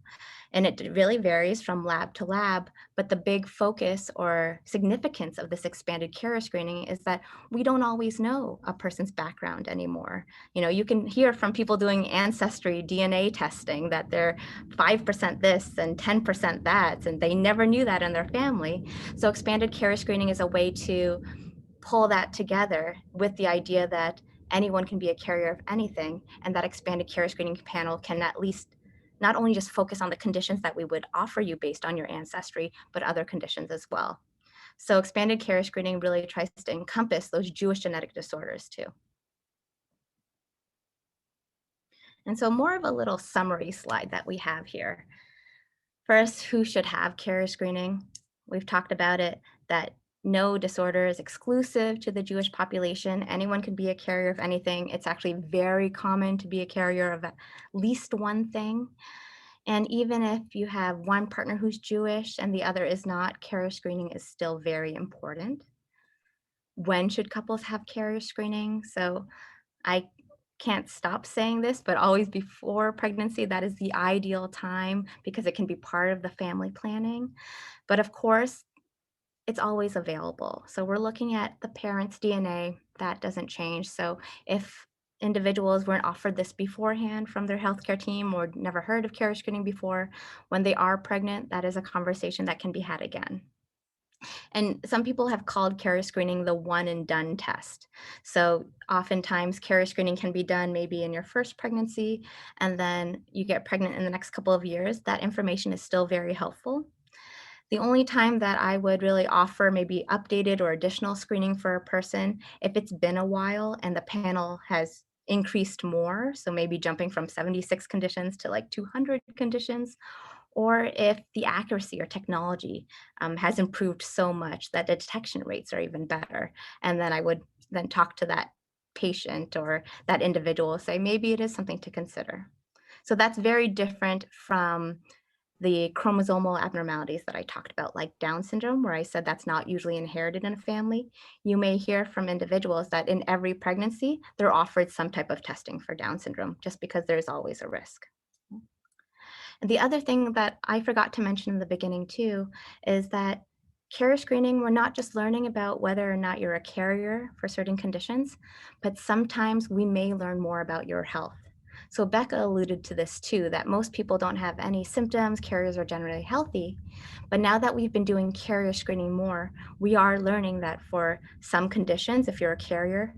And it really varies from lab to lab, but the big focus or significance of this expanded carrier screening is that we don't always know a person's background anymore. You can hear from people doing ancestry DNA testing that they're 5% this and 10% that, and they never knew that in their family. So expanded carrier screening is a way to pull that together with the idea that anyone can be a carrier of anything, and that expanded carrier screening panel can at least not only just focus on the conditions that we would offer you based on your ancestry, but other conditions as well. So expanded carrier screening really tries to encompass those Jewish genetic disorders too. And so more of a little summary slide that we have here. First, who should have carrier screening? We've talked about it, that no disorder is exclusive to the Jewish population. Anyone can be a carrier of anything. It's actually very common to be a carrier of at least one thing. And even if you have one partner who's Jewish and the other is not, carrier screening is still very important. When should couples have carrier screening? So I can't stop saying this, but always before pregnancy, that is the ideal time because it can be part of the family planning. But of course, it's always available. So we're looking at the parent's DNA. That doesn't change. So if individuals weren't offered this beforehand from their healthcare team or never heard of carrier screening before, when they are pregnant, that is a conversation that can be had again. And some people have called carrier screening the one and done test. So oftentimes carrier screening can be done maybe in your first pregnancy, and then you get pregnant in the next couple of years. That information is still very helpful. The only time that I would really offer maybe updated or additional screening for a person, if it's been a while and the panel has increased more, so maybe jumping from 76 conditions to like 200 conditions, or if the accuracy or technology has improved so much that the detection rates are even better. And then I would then talk to that patient or that individual, say maybe it is something to consider. So that's very different from the chromosomal abnormalities that I talked about, like Down syndrome, where I said that's not usually inherited in a family. You may hear from individuals that in every pregnancy, they're offered some type of testing for Down syndrome, just because there's always a risk. And the other thing that I forgot to mention in the beginning too, is that carrier screening, we're not just learning about whether or not you're a carrier for certain conditions, but sometimes we may learn more about your health. So Becca alluded to this too, that most people don't have any symptoms, carriers are generally healthy. But now that we've been doing carrier screening more, we are learning that for some conditions, if you're a carrier,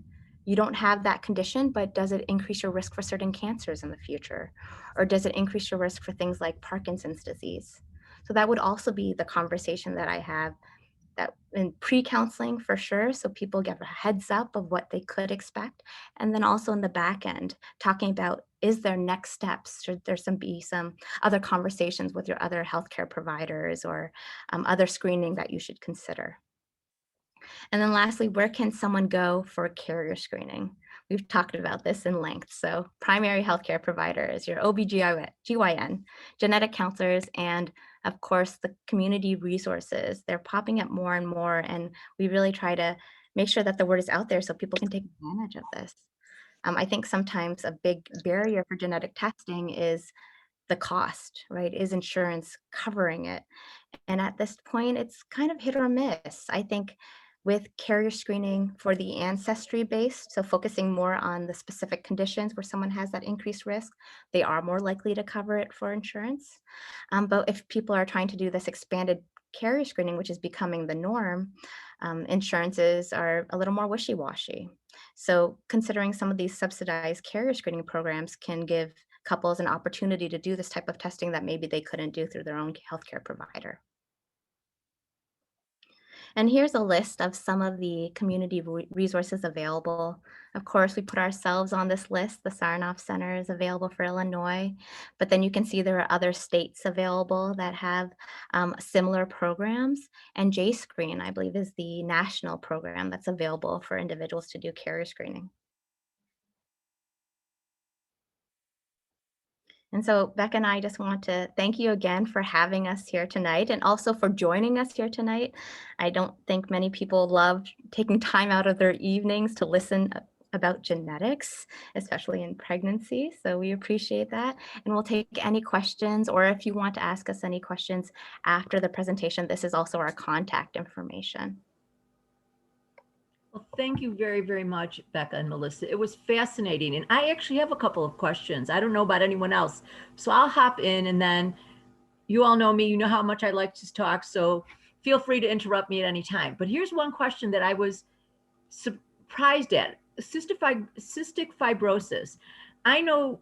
you don't have that condition, but does it increase your risk for certain cancers in the future? Or does it increase your risk for things like Parkinson's disease? So that would also be the conversation that I have, that in pre-counseling for sure, so people get a heads up of what they could expect. And then also in the back end, talking about, is there next steps? Should there be some other conversations with your other healthcare providers, or other screening that you should consider? And then lastly, where can someone go for carrier screening? We've talked about this in length. So primary healthcare providers, your OBGYN, genetic counselors, and of course, the community resources. They're popping up more and more, and we really try to make sure that the word is out there so people can take advantage of this. I think sometimes a big barrier for genetic testing is the cost, right? Is insurance covering it? And at this point, it's kind of hit or miss. I think with carrier screening for the ancestry based, so focusing more on the specific conditions where someone has that increased risk, they are more likely to cover it for insurance. But if people are trying to do this expanded carrier screening, which is becoming the norm, insurances are a little more wishy-washy. So considering some of these subsidized carrier screening programs can give couples an opportunity to do this type of testing that maybe they couldn't do through their own healthcare provider. And here's a list of some of the community resources available. Of course, we put ourselves on this list. The Sarnoff Center is available for Illinois, but then you can see there are other states available that have similar programs. And JScreen, I believe, is the national program that's available for individuals to do carrier screening. And so Becca and I just want to thank you again for having us here tonight, and also for joining us here tonight. I don't think many people love taking time out of their evenings to listen about genetics, especially in pregnancy. So we appreciate that. And we'll take any questions, or if you want to ask us any questions after the presentation, this is also our contact information. Well, thank you very, very much, Becca and Melissa. It was fascinating. And I actually have a couple of questions. I don't know about anyone else. So I'll hop in, and then you all know me, you know how much I like to talk. So feel free to interrupt me at any time. But here's one question that I was surprised at. Cystic fibrosis. I know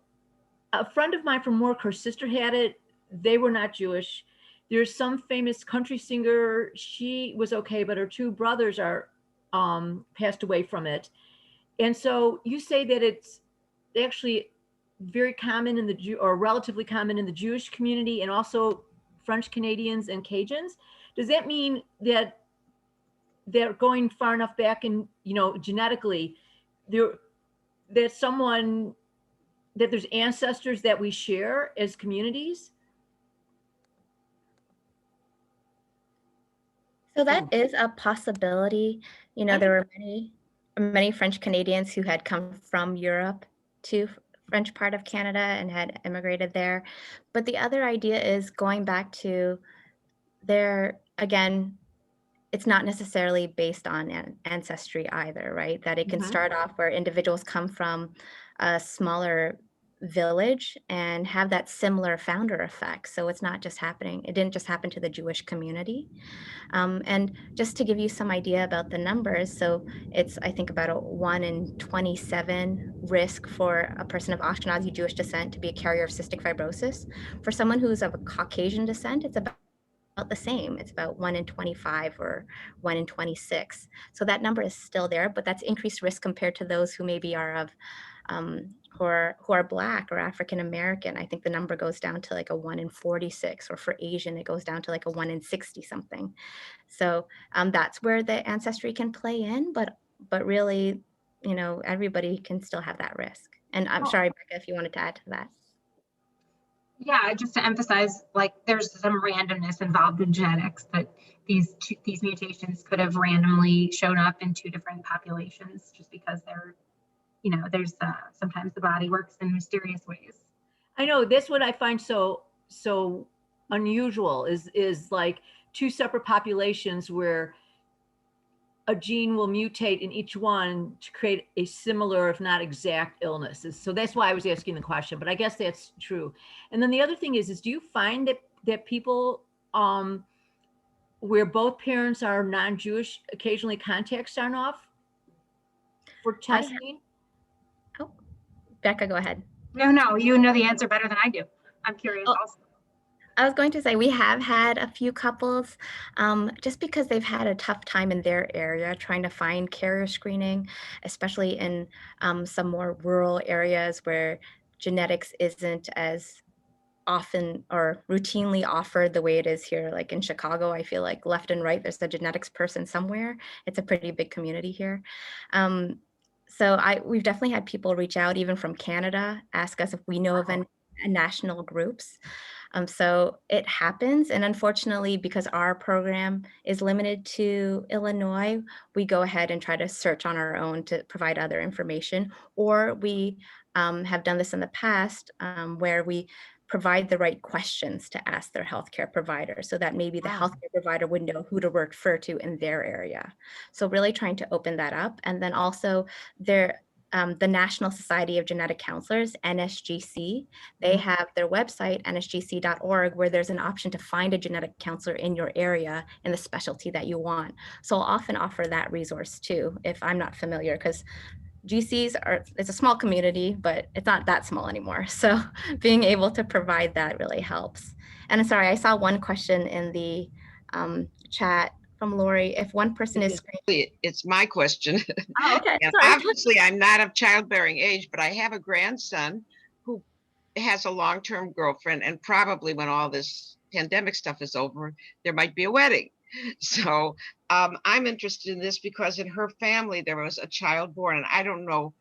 a friend of mine from work, her sister had it. They were not Jewish. There's some famous country singer. She was okay, but her two brothers are passed away from it. And so you say that it's actually very common in the or relatively common in the Jewish community, and also French Canadians and Cajuns. Does that mean that they're going far enough back in, genetically, that there's ancestors that we share as communities? So that is a possibility. There were many French Canadians who had come from Europe to French part of Canada and had immigrated there. But the other idea is going back to again, it's not necessarily based on ancestry either, right? That it can start off where individuals come from a smaller village and have that similar founder effect. So it's not just happening, it didn't just happen to the Jewish community. And just to give you some idea about the numbers, so it's, I think, about a 1 in 27 risk for a person of Ashkenazi Jewish descent to be a carrier of cystic fibrosis. For someone who's of a Caucasian descent, it's about the same. It's about 1 in 25 or 1 in 26. So that number is still there, but that's increased risk compared to those who maybe are of who are Black or African American. I think the number goes down to like a 1 in 46, or for Asian, it goes down to like a 1 in 60 something. So that's where the ancestry can play in, but really, everybody can still have that risk. And I'm sorry, Becca, if you wanted to add to that. Yeah, just to emphasize, like there's some randomness involved in genetics, that these mutations could have randomly shown up in two different populations just because there's sometimes the body works in mysterious ways. I know that's what I find so unusual is like two separate populations where a gene will mutate in each one to create a similar, if not exact, illness. So that's why I was asking the question, but I guess that's true. And then the other thing is do you find that people where both parents are non-Jewish occasionally contact Sarnoff for testing? Oh, Becca, go ahead. No, you know the answer better than I do. I'm curious also. I was going to say we have had a few couples just because they've had a tough time in their area trying to find carrier screening, especially in some more rural areas where genetics isn't as often or routinely offered the way it is here. Like in Chicago, I feel like left and right, there's a genetics person somewhere. It's a pretty big community here. So we've definitely had people reach out even from Canada, ask us if we know of any national groups. So it happens. And unfortunately, because our program is limited to Illinois, we go ahead and try to search on our own to provide other information. Or we have done this in the past where we provide the right questions to ask their healthcare provider so that maybe the healthcare provider would know who to refer to in their area. So really trying to open that up. And then also the National Society of Genetic Counselors, NSGC, they have their website, nsgc.org, where there's an option to find a genetic counselor in your area in the specialty that you want. So I'll often offer that resource too, if I'm not familiar, because it's a small community, but it's not that small anymore. So being able to provide that really helps. And I'm sorry, I saw one question in the chat from Lori. If one person is screened. It's my question. Oh, okay. And obviously, I'm not of childbearing age, but I have a grandson who has a long-term girlfriend, and probably when all this pandemic stuff is over, there might be a wedding. So I'm interested in this because in her family there was a child born, and I don't know,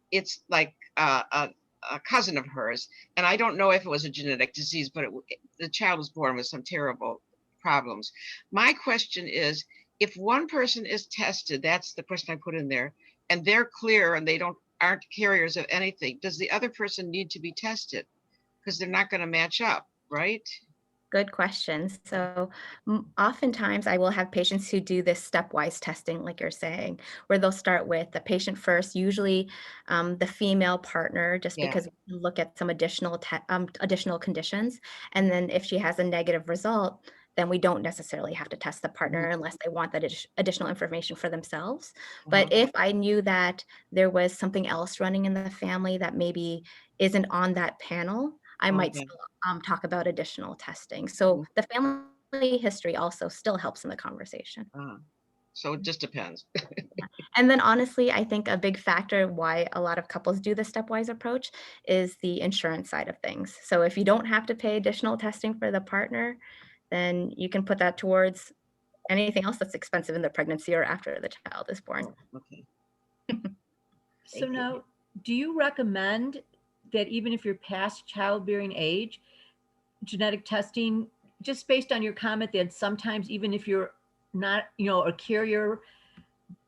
it's like a cousin of hers, and I don't know if it was a genetic disease, but the child was born with some terrible problems. My question is, if one person is tested, that's the question I put in there, and they're clear and they aren't carriers of anything, does the other person need to be tested? Because they're not going to match up, right? Good question. So oftentimes I will have patients who do this stepwise testing, like you're saying, where they'll start with the patient first, usually the female partner, just because we look at some additional conditions. And then if she has a negative result, then we don't necessarily have to test the partner unless they want that additional information for themselves. But if I knew that there was something else running in the family that maybe isn't on that panel, I might still talk about additional testing. So the family history also still helps in the conversation. So it just depends. And then honestly, I think a big factor why a lot of couples do the stepwise approach is the insurance side of things. So if you don't have to pay additional testing for the partner, then you can put that towards anything else that's expensive in the pregnancy or after the child is born. So now, do you recommend that even if you're past childbearing age, genetic testing, just based on your comment that sometimes even if you're not, a carrier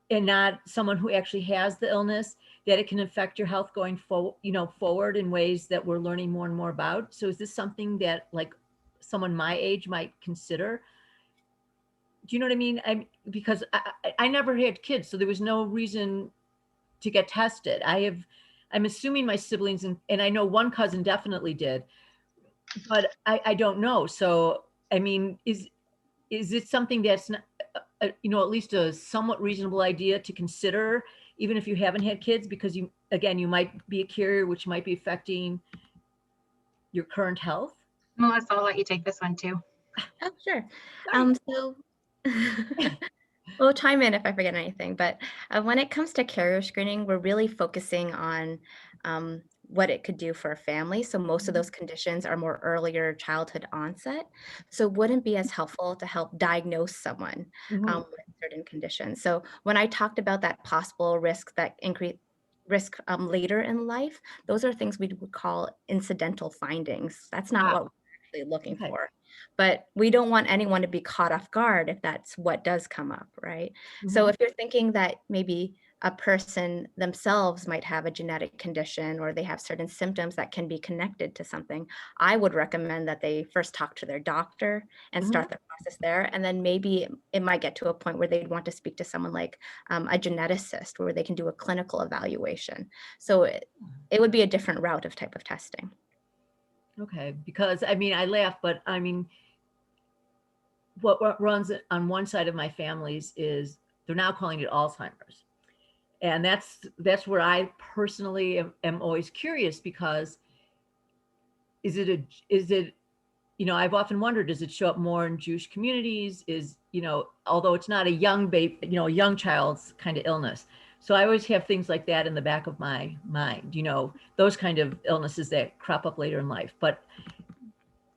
and not someone who actually has the illness, that it can affect your health going forward in ways that we're learning more and more about? So is this something that like someone my age might consider? Do you know what I mean? Because I never had kids, so there was no reason to get tested. I'm assuming my siblings and I know one cousin definitely did, but I don't know. So, I mean, is it something that's not, at least a somewhat reasonable idea to consider, even if you haven't had kids, because you might be a carrier, which might be affecting your current health? Melissa, I'll let you take this one too. Oh, sure. So we'll chime in if I forget anything, but when it comes to carrier screening, we're really focusing on what it could do for a family. So most of those conditions are more earlier childhood onset. So it wouldn't be as helpful to help diagnose someone with certain conditions. So when I talked about that possible risk risk later in life, those are things we would call incidental findings. That's not what we're actually looking Okay. for. But we don't want anyone to be caught off guard if that's what does come up, right? So Mhm. if you're thinking that maybe a person themselves might have a genetic condition or they have certain symptoms that can be connected to something, I would recommend that they first talk to their doctor and start the process there. And then maybe it might get to a point where they'd want to speak to someone like a geneticist where they can do a clinical evaluation. So it would be a different route of type of testing. Okay, because I mean, I laugh, but I mean, what runs on one side of my family's is they're now calling it Alzheimer's. And that's where I personally am always curious, because is it, you know, I've often wondered, does it show up more in Jewish communities? Is, you know, although it's not a young baby, you know, a young child's kind of illness. So I always have things like that in the back of my mind, you know, those kind of illnesses that crop up later in life. But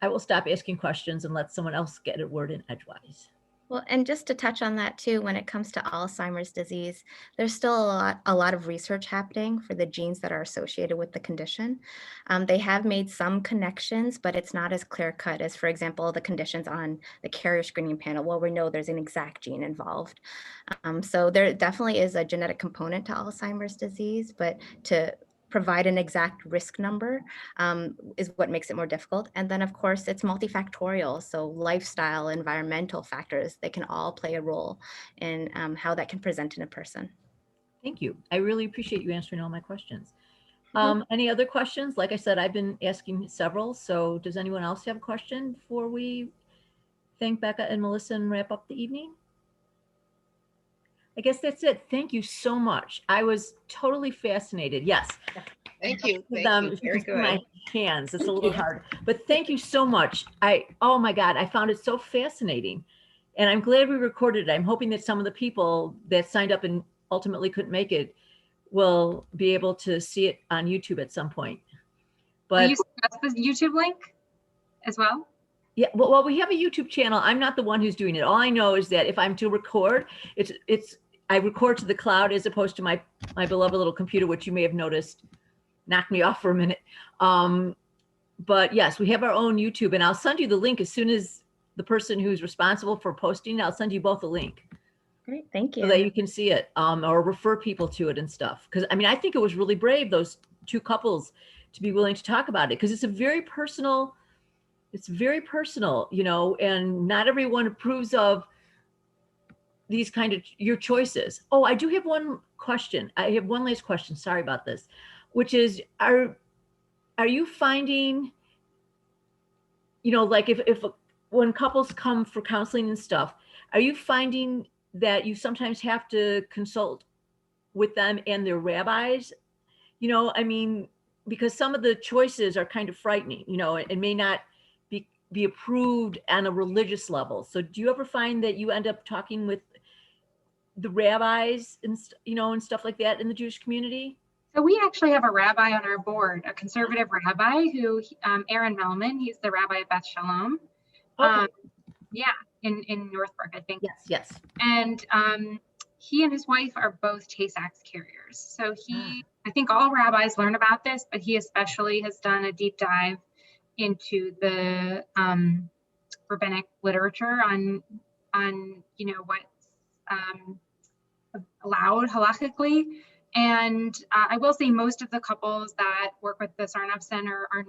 I will stop asking questions and let someone else get a word in edgewise. Well, and just to touch on that too, when it comes to Alzheimer's disease, there's still a lot of research happening for the genes that are associated with the condition. They have made some connections, but it's not as clear cut as, for example, the conditions on the carrier screening panel. Well, we know there's an exact gene involved. So there definitely is a genetic component to Alzheimer's disease, but to provide an exact risk number is what makes it more difficult. And then of course it's multifactorial. So lifestyle, environmental factors, they can all play a role in how that can present in a person. Thank you. I really appreciate you answering all my questions. Mhm. Any other questions? Like I said, I've been asking several. So does anyone else have a question before we thank Becca and Melissa and wrap up the evening? I guess that's it. Thank you so much. I was totally fascinated. Yes. Thank you. With Thank you. if Very you can see my good. hands, it's a little hard, but thank you so much. Oh my God, I found it so fascinating. And I'm glad we recorded it. I'm hoping that some of the people that signed up and ultimately couldn't make it will be able to see it on YouTube at some point. Will But you suggest the YouTube link as well? yeah, well, we have a YouTube channel. I'm not the one who's doing it. All I know is that if I'm to record, I record to the cloud as opposed to my beloved little computer, which you may have noticed knocked me off for a minute. But yes, we have our own YouTube, and I'll send you the link as soon as the person who's responsible for posting, I'll send you both a link. Great, thank you. So that you can see it, or refer people to it and stuff. Because I mean, I think it was really brave, those two couples, to be willing to talk about it, because it's very personal, you know, and not everyone approves of these kind of your choices. Oh, I do have one question. I have one last question. Sorry about this, which is, are you finding, you know, like if when couples come for counseling and stuff, are you finding that you sometimes have to consult with them and their rabbis? You know, I mean, because some of the choices are kind of frightening, you know, and may not be approved on a religious level. So do you ever find that you end up talking with the rabbis and, you know, and stuff like that in the Jewish community? So we actually have a rabbi on our board, a conservative rabbi who, Aaron Melman, he's the rabbi of Beth Shalom. Okay. Yeah, in Northbrook, I think. Yes, yes. And he and his wife are both Tay-Sachs carriers. So I think all rabbis learn about this, but he especially has done a deep dive into the rabbinic literature on you know what's allowed halachically. And I will say most of the couples that work with the Sarnoff Center are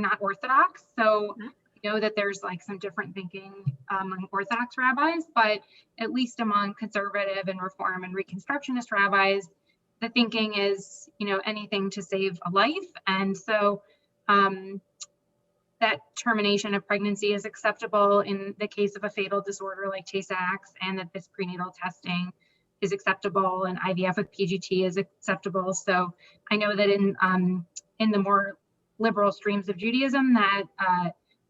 not Orthodox. So I know that there's like some different thinking among Orthodox rabbis, but at least among conservative and Reform and Reconstructionist rabbis, the thinking is, you know, anything to save a life. And so that termination of pregnancy is acceptable in the case of a fatal disorder like Tay-Sachs, and that this prenatal testing is acceptable and IVF with PGT is acceptable. So I know that in the more liberal streams of Judaism that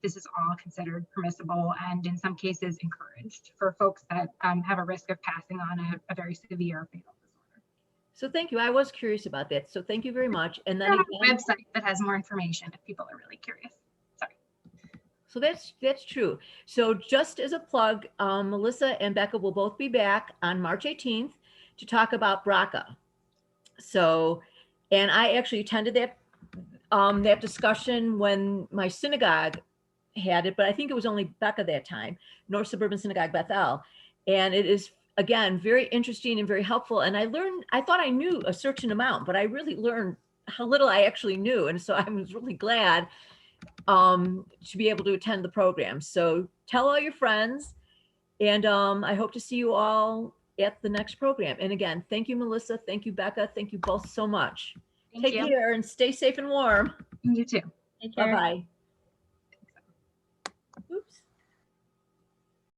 this is all considered permissible and in some cases encouraged for folks that have a risk of passing on a very severe fatal disorder. So thank you. I was curious about that. So thank you very much. And then again, a website that has more information if people are really curious. Sorry. So that's true. So just as a plug, Melissa and Becca will both be back on March 18th to talk about BRCA. So, and I actually attended that discussion when my synagogue had it, but I think it was only Becca that time, North Suburban Synagogue Bethel. And it is, again, very interesting and very helpful. And I thought I knew a certain amount, but I really learned how little I actually knew. And so I was really glad to be able to attend the program. So tell all your friends, and I hope to see you all at the next program. And again, thank you, Melissa. Thank you, Becca. Thank you both so much. Thank Take you. care and stay safe and warm. You too. Take care. Bye-bye.